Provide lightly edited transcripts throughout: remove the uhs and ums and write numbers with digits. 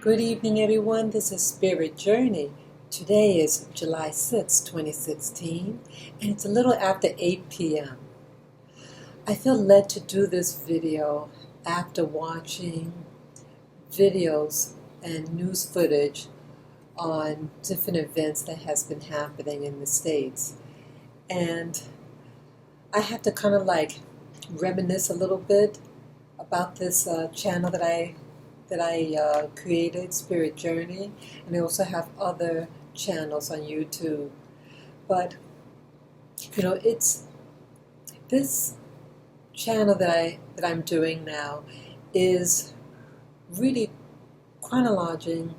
Good evening, everyone. This is Spirit Journey. Today is July 6, 2016, and it's a little after 8 p.m. I feel led to do this video after watching videos and news footage on different events that has been happening in the States. And I have to kind of reminisce a little bit about this channel that I created, Spirit Journey, and I also have other channels on YouTube. But it's this channel that I'm doing now is really chronologizing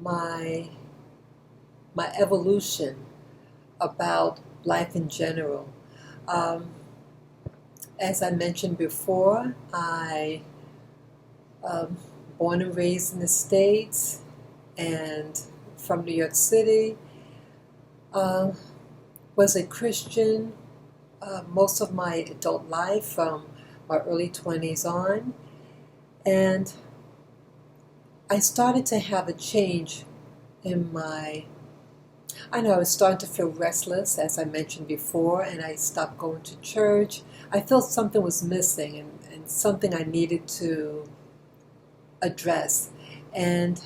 my evolution about life in general. As I mentioned before, I born and raised in the States and from New York City, was a Christian most of my adult life from my early 20s on, and I started to have a change in I was starting to feel restless, as I mentioned before, and I stopped going to church. I felt something was missing and something I needed to address, and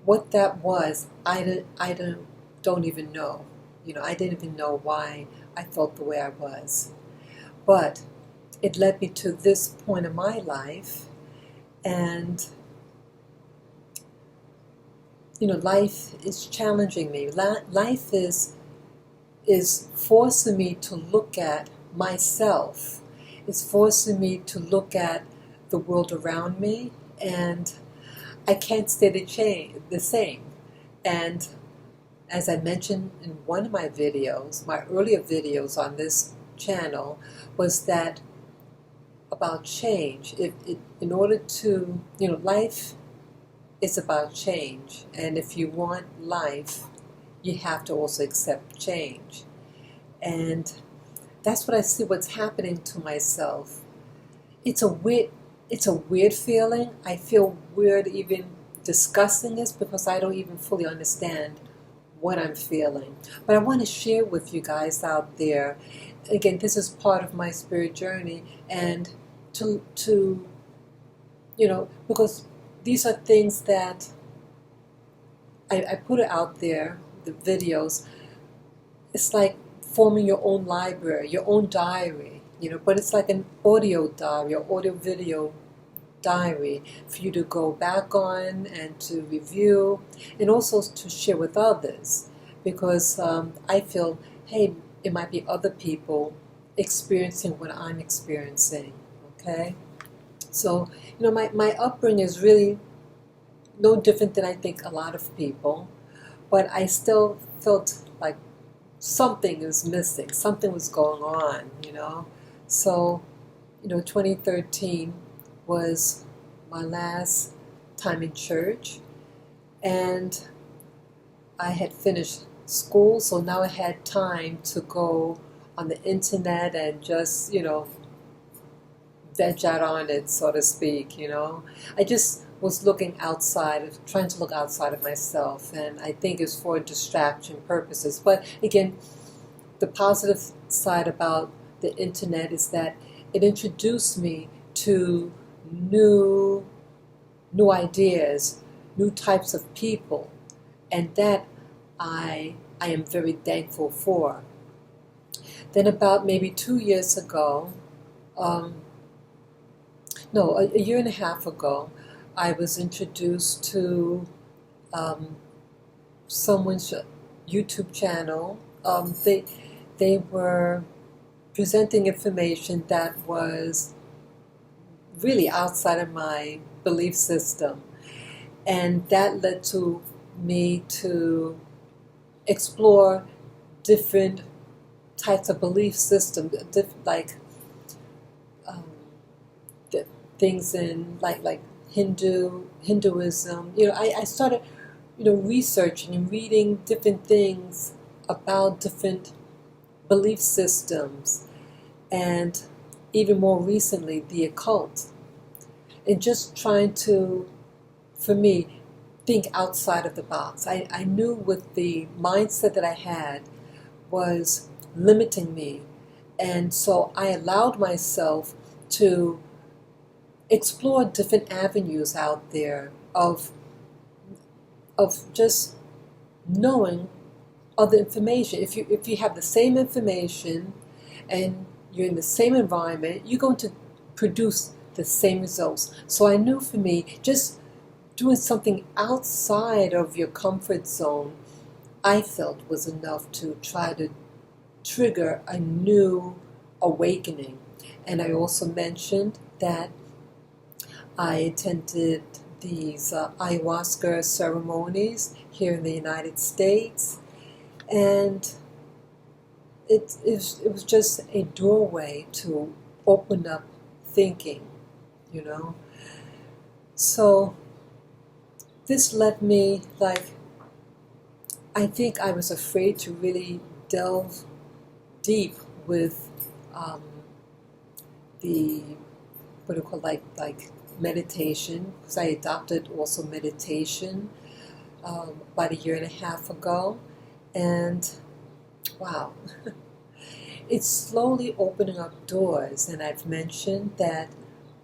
what that was, I don't even know. I didn't even know why I felt the way I was, but it led me to this point in my life, and life is challenging me. Life is forcing me to look at myself. It's forcing me to look at the world around me, and I can't stay the same. And as I mentioned in one of my videos, my earlier videos on this channel, was that about change. In order to, life is about change. And if you want life, you have to also accept change. And that's what I see what's happening to myself. It's a weird feeling. I feel weird even discussing this because I don't even fully understand what I'm feeling. But I want to share with you guys out there. Again, this is part of my spirit journey, and to because these are things that I put it out there, the videos. It's like forming your own library, your own diary, but it's like an audio diary or audio video diary for you to go back on and to review, and also to share with others, because I feel, hey, it might be other people experiencing what I'm experiencing. Okay, so my upbringing is really no different than I think a lot of people, but I still felt like something is missing, something was going on, So, 2013 was my last time in church, and I had finished school, so now I had time to go on the internet and just, veg out on it, so to speak, I just was looking outside, trying to look outside of myself, and I think it's for distraction purposes. But again, the positive side about the internet is that it introduced me to new ideas, new types of people, and that I am very thankful for. Then about maybe 2 years ago, a year and a half ago, I was introduced to someone's YouTube channel. They were presenting information that was really outside of my belief system, and that led to me to explore different types of belief systems, things in like Hinduism. I started researching and reading different things about different belief systems, and even more recently the occult, and just trying to, for me, think outside of the box. I knew with the mindset that I had was limiting me. And so I allowed myself to explore different avenues out there of just knowing other information. If you have the same information and you're in the same environment, you're going to produce the same results. So I knew for me, just doing something outside of your comfort zone, I felt was enough to try to trigger a new awakening. And I also mentioned that I attended these ayahuasca ceremonies here in the United States, and it was just a doorway to open up thinking, you know. So this led me, I think I was afraid to really delve deep with the, what do you call, like meditation, because I adopted also meditation about a year and a half ago, and wow, it's slowly opening up doors. And I've mentioned that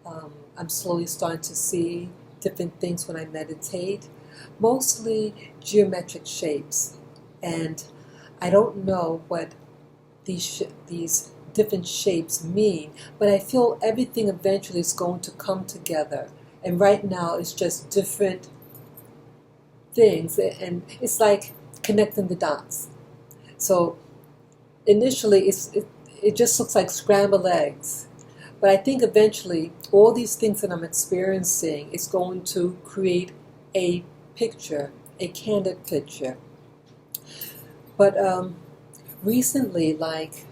I'm slowly starting to see different things when I meditate, mostly geometric shapes, and I don't know what these different shapes mean, but I feel everything eventually is going to come together. And right now it's just different things, and it's like connecting the dots. So initially it just looks like scrambled eggs, but I think eventually all these things that I'm experiencing is going to create a picture, a candid picture. But recently, what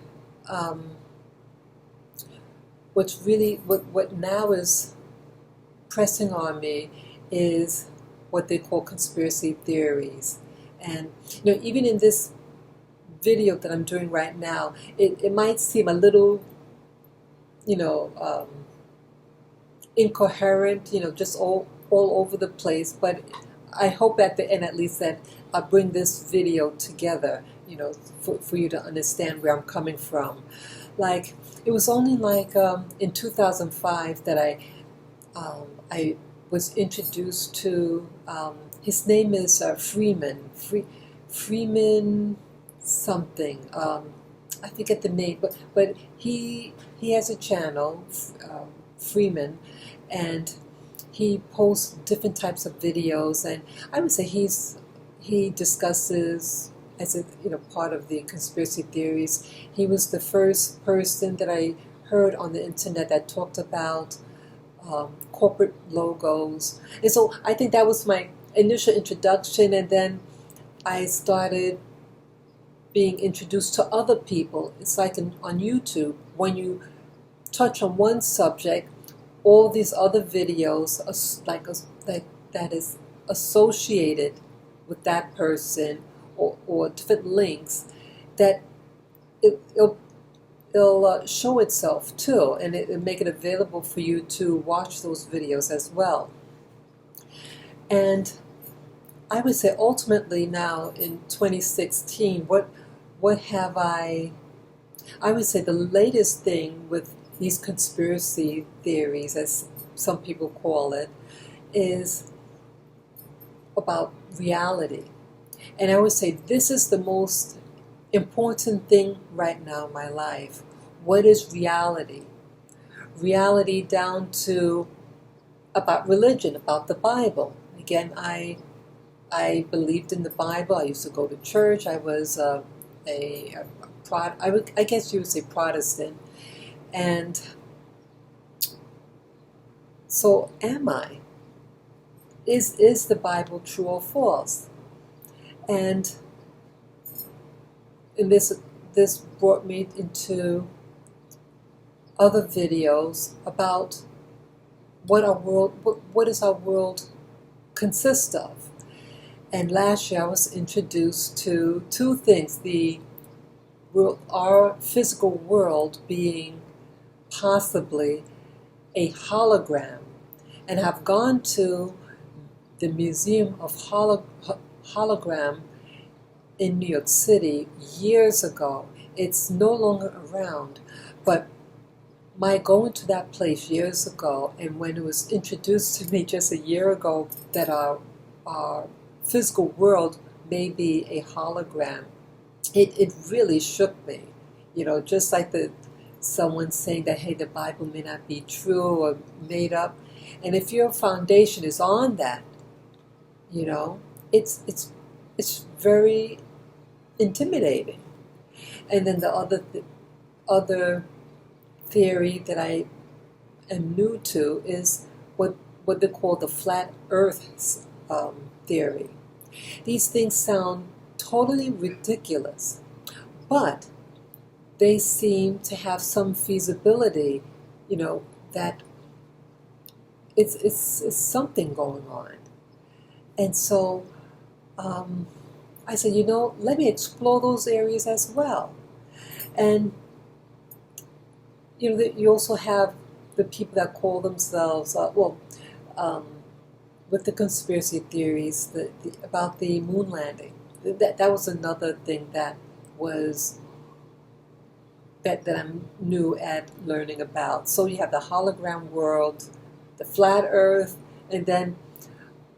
now is pressing on me is what they call conspiracy theories. And even in this video that I'm doing right now, it might seem a little incoherent, just all over the place, but I hope at the end at least that I bring this video together, for you to understand where I'm coming from. It was only in 2005 that I was introduced to, his name is Freeman something. I forget the name, but he has a channel, Freeman, and he posts different types of videos, and I would say he discusses, as a part of the conspiracy theories. He was the first person that I heard on the internet that talked about corporate logos, and so I think that was my initial introduction, and then I started being introduced to other people. It's like on YouTube, when you touch on one subject, all these other videos that is associated with that person, or different links, that it'll show itself too, and it'll make it available for you to watch those videos as well. And I would say ultimately now in 2016, what have I would say the latest thing with these conspiracy theories, as some people call it, is about reality. And I would say this is the most important thing right now in my life. What is reality? Reality down to about religion, about the Bible. Again, I believed in the Bible. I used to go to church. I was I guess you would say Protestant. And so am I? Is the Bible true or false? And this brought me into other videos about what does our world consist of. And last year I was introduced to two things: our physical world being possibly a hologram, and have gone to the Museum of Hologram in New York City years ago. It's no longer around, but my going to that place years ago, and when it was introduced to me just a year ago that our physical world may be a hologram, it really shook me. Just like someone saying that, hey, the Bible may not be true or made up. And if your foundation is on that, it's very intimidating. And then the other theory that I am new to is what they call the flat Earth theory. These things sound totally ridiculous, but they seem to have some feasibility, that it's something going on. And so I said, let me explore those areas as well. And you also have the people that call themselves, with the conspiracy theories about the moon landing. That was another thing that I'm new at learning about. So you have the hologram world, the flat Earth, and then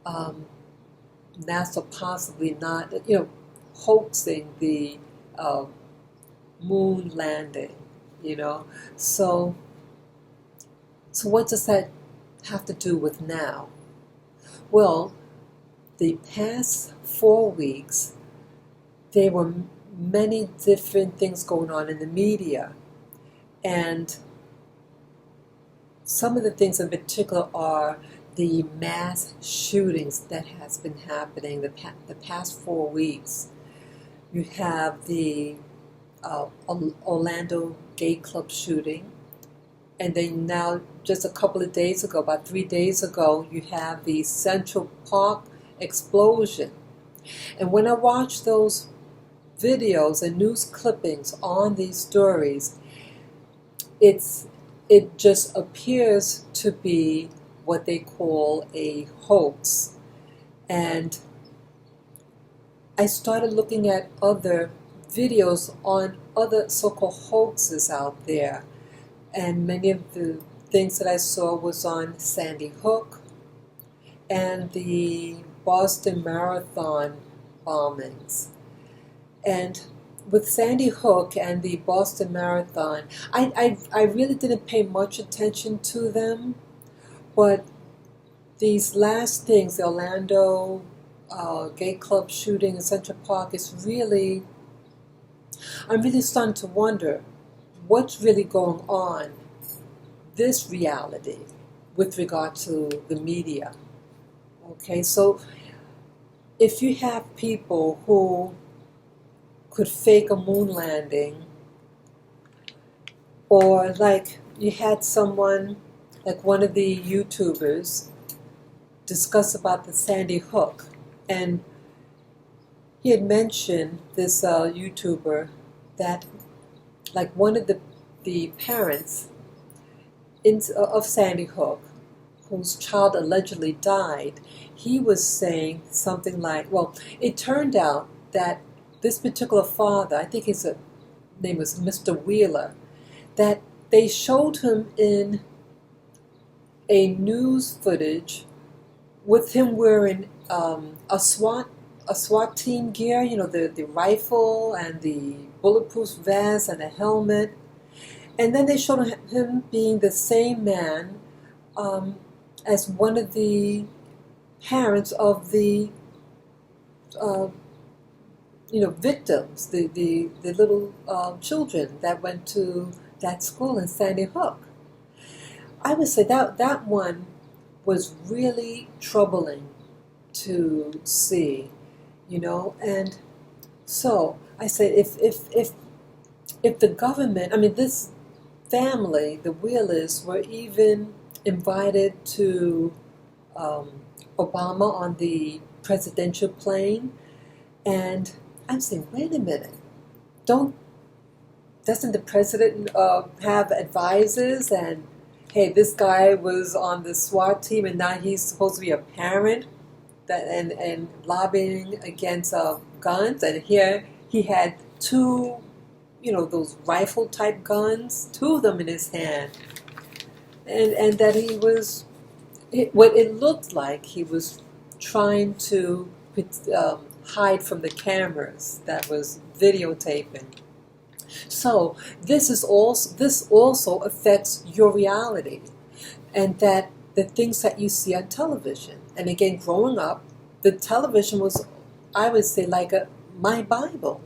NASA possibly not, hoaxing the moon landing. So what does that have to do with now? Well, the past 4 weeks, there were many different things going on in the media, and some of the things in particular are the mass shootings that has been happening the past 4 weeks. You have the Orlando gay club shooting, and then now just a couple of days ago, about 3 days ago, you have the Central Park explosion. And when I watch those videos and news clippings on these stories, it just appears to be what they call a hoax. And I started looking at other videos on other so-called hoaxes out there, and many of the things that I saw was on Sandy Hook and the Boston Marathon bombings. And with Sandy Hook and the Boston Marathon, I really didn't pay much attention to them, but these last things, the Orlando gay club shooting in Central Park, I'm really starting to wonder what's really going on, this reality, with regard to the media. Okay, so if you have people who could fake a moon landing, or like you had someone, like one of the YouTubers, discuss about the Sandy Hook, and he had mentioned, this YouTuber, that like one of the parents of Sandy Hook, whose child allegedly died, he was saying something like, well, it turned out that this particular father, I think his name was Mr. Wheeler, that they showed him in a news footage with him wearing a SWAT team gear, the rifle and the bulletproof vest and a helmet. And then they showed him being the same man as one of the parents of the victims, the little children that went to that school in Sandy Hook. I would say that one was really troubling to see, and so I said, if the government, this family, the Wheelers, were even invited to Obama on the presidential plane, and I'm saying, wait a minute, doesn't the president have advisors? And hey, this guy was on the SWAT team, and now he's supposed to be a parent that and lobbying against guns, and here he had two, those rifle type guns, two of them in his hand, and that he was, what it looked like he was trying to hide from the cameras that was videotaping. So this also affects your reality, and that the things that you see on television. And again, growing up, the television was, I would say, like my Bible.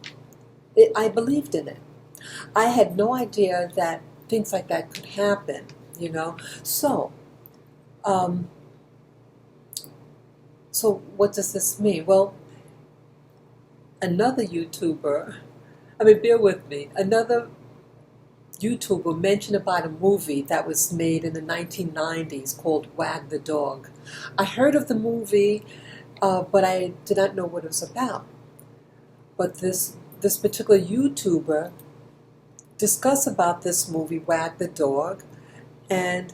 I believed in it. I had no idea that things like that could happen, So, so what does this mean? Well, another YouTuber, bear with me, another YouTuber mentioned about a movie that was made in the 1990s called Wag the Dog. I heard of the movie, but I did not know what it was about. But this particular YouTuber discussed about this movie, Wag the Dog, and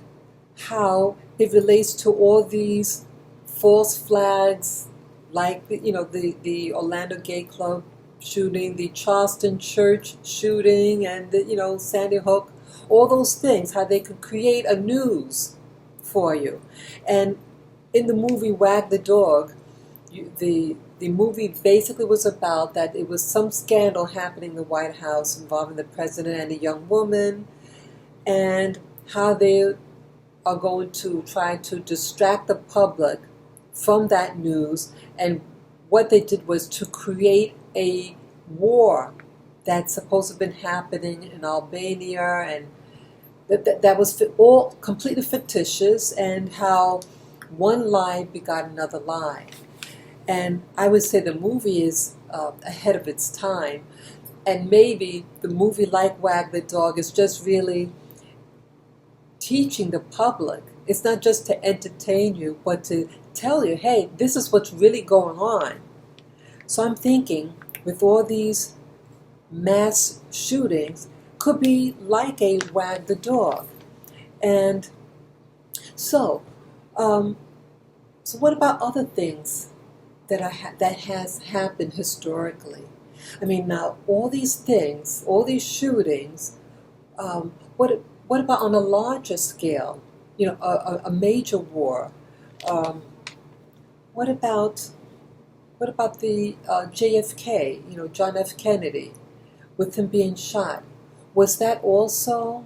how it relates to all these false flags, like the Orlando Gay Club shooting, the Charleston Church shooting, and the Sandy Hook, all those things, how they could create a news for you. And in the movie Wag the Dog, the movie basically was about that it was some scandal happening in the White House involving the president and a young woman, and how they are going to try to distract the public from that news. And what they did was to create a war that's supposed to have been happening in Albania, and that was all completely fictitious, and how one lie begot another lie. And I would say the movie is ahead of its time, and maybe the movie like Wag the Dog is just really teaching the public. It's not just to entertain you, but to tell you, hey, this is what's really going on. So I'm thinking, with all these mass shootings, could be like a Wag the Dog. And so, so what about other things that has happened historically? Now all these things, all these shootings, what about on a larger scale? A major war. What about the JFK? John F. Kennedy, with him being shot. Was that also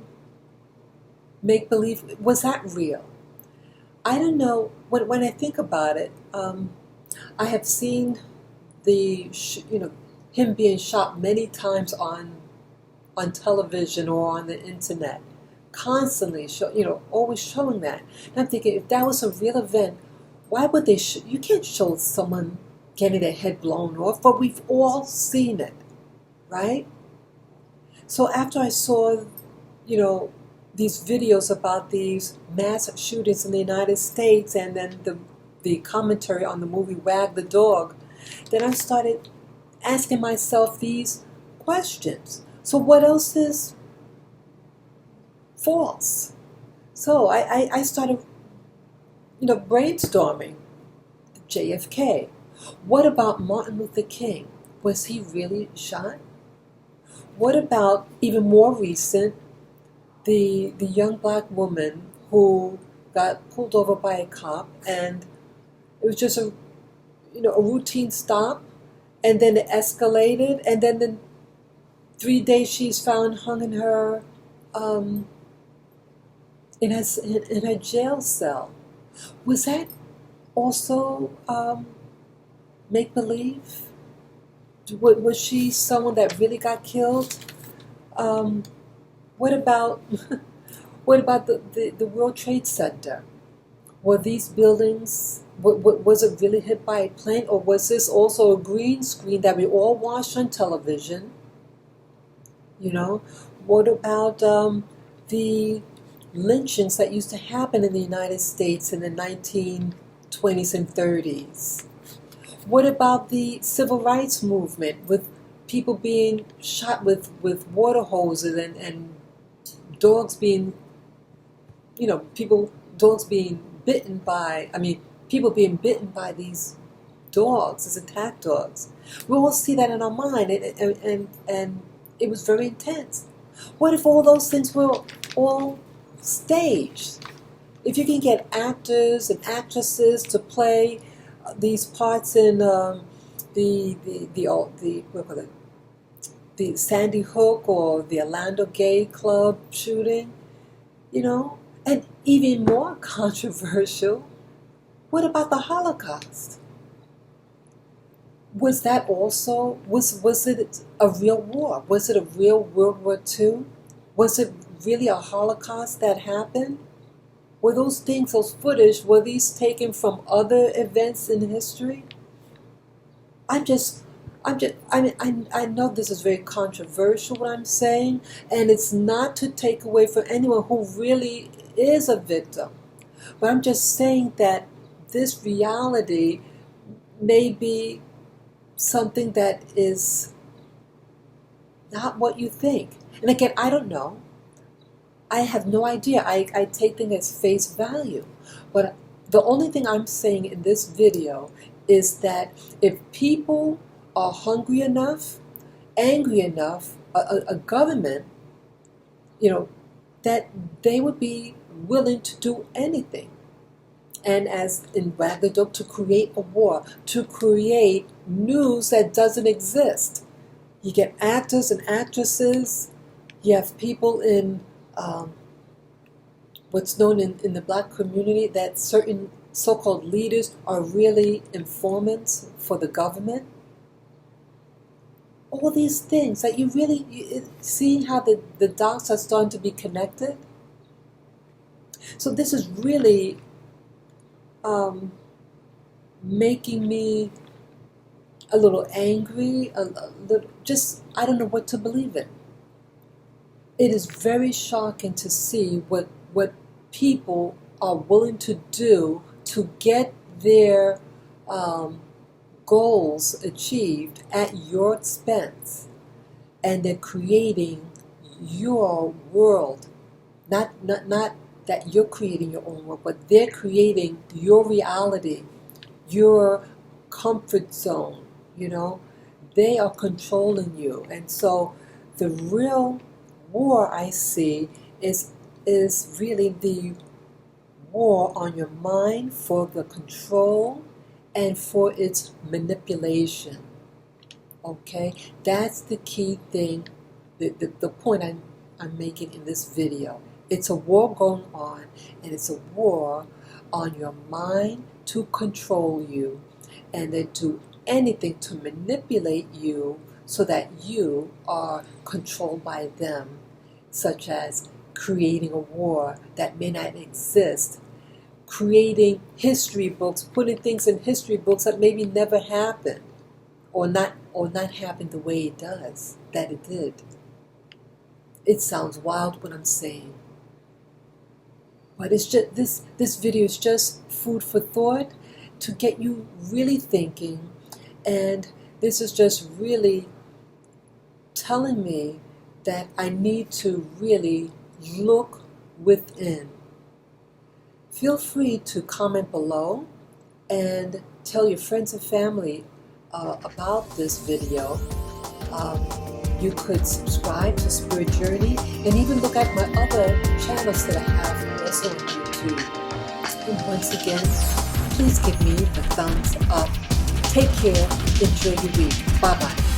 make believe? Was that real? I don't know. When I think about it, I have seen him being shot many times on television or on the internet, constantly always showing that. And I'm thinking, if that was a real event, why would they? You can't show someone getting their head blown off, but we've all seen it, right? So after I saw, these videos about these mass shootings in the United States, and then the commentary on the movie Wag the Dog, then I started asking myself these questions. So what else is false? So I started, brainstorming. JFK. What about Martin Luther King? Was he really shot? What about, even more recent, the young black woman who got pulled over by a cop, and it was just a routine stop, and then it escalated, and then in 3 days she's found hung in her in her jail cell. Was that also make believe? Was she someone that really got killed? What about the World Trade Center? Were these buildings, was it really hit by a plane, or was this also a green screen that we all watched on television? What about the lynchings that used to happen in the United States in the 1920s and 30s? What about the civil rights movement, with people being shot with water hoses, and dogs being, dogs being bitten by, people being bitten by these dogs, as attack dogs. We all see that in our mind, and it was very intense. What if all those things were all staged? If you can get actors and actresses to play these parts in the Sandy Hook or the Orlando Gay Club shooting, and even more controversial, what about the Holocaust? Was that also, was it a real war? Was it a real World War II? Was it really a Holocaust that happened? Were those things, those footage, were these taken from other events in history? I know this is very controversial what I'm saying, and it's not to take away from anyone who really is a victim. But I'm just saying that this reality may be something that is not what you think. And again, I don't know. I have no idea. I take things as face value. But the only thing I'm saying in this video is that if people are hungry enough, angry enough, a government, that they would be willing to do anything. And as in Wag the Dog, to create a war, to create news that doesn't exist. You get actors and actresses, you have people in what's known in the black community that certain so-called leaders are really informants for the government. All these things that you see how the dots are starting to be connected. So this is really making me a little angry, a little, just, I don't know what to believe in. It is very shocking to see what people are willing to do to get their goals achieved at your expense, and they're creating your world, not that you're creating your own world, but they're creating your reality, your comfort zone. They are controlling you. And so the real war I see is really the war on your mind for the control and for its manipulation. Okay, that's the key thing, the point I'm making in this video. It's a war going on, and it's a war on your mind to control you, and they do anything to manipulate you so that you are controlled by them, such as creating a war that may not exist, creating history books, putting things in history books that maybe never happened, or not happened the way it did. It sounds wild what I'm saying, but it's just this video is just food for thought to get you really thinking, and this is just really telling me that I need to really look within. Feel free to comment below and tell your friends and family about this video. You could subscribe to Spirit Journey and even look at my other channels that I have also on YouTube. And once again, please give me the thumbs up. Take care. Enjoy your week. Bye-bye.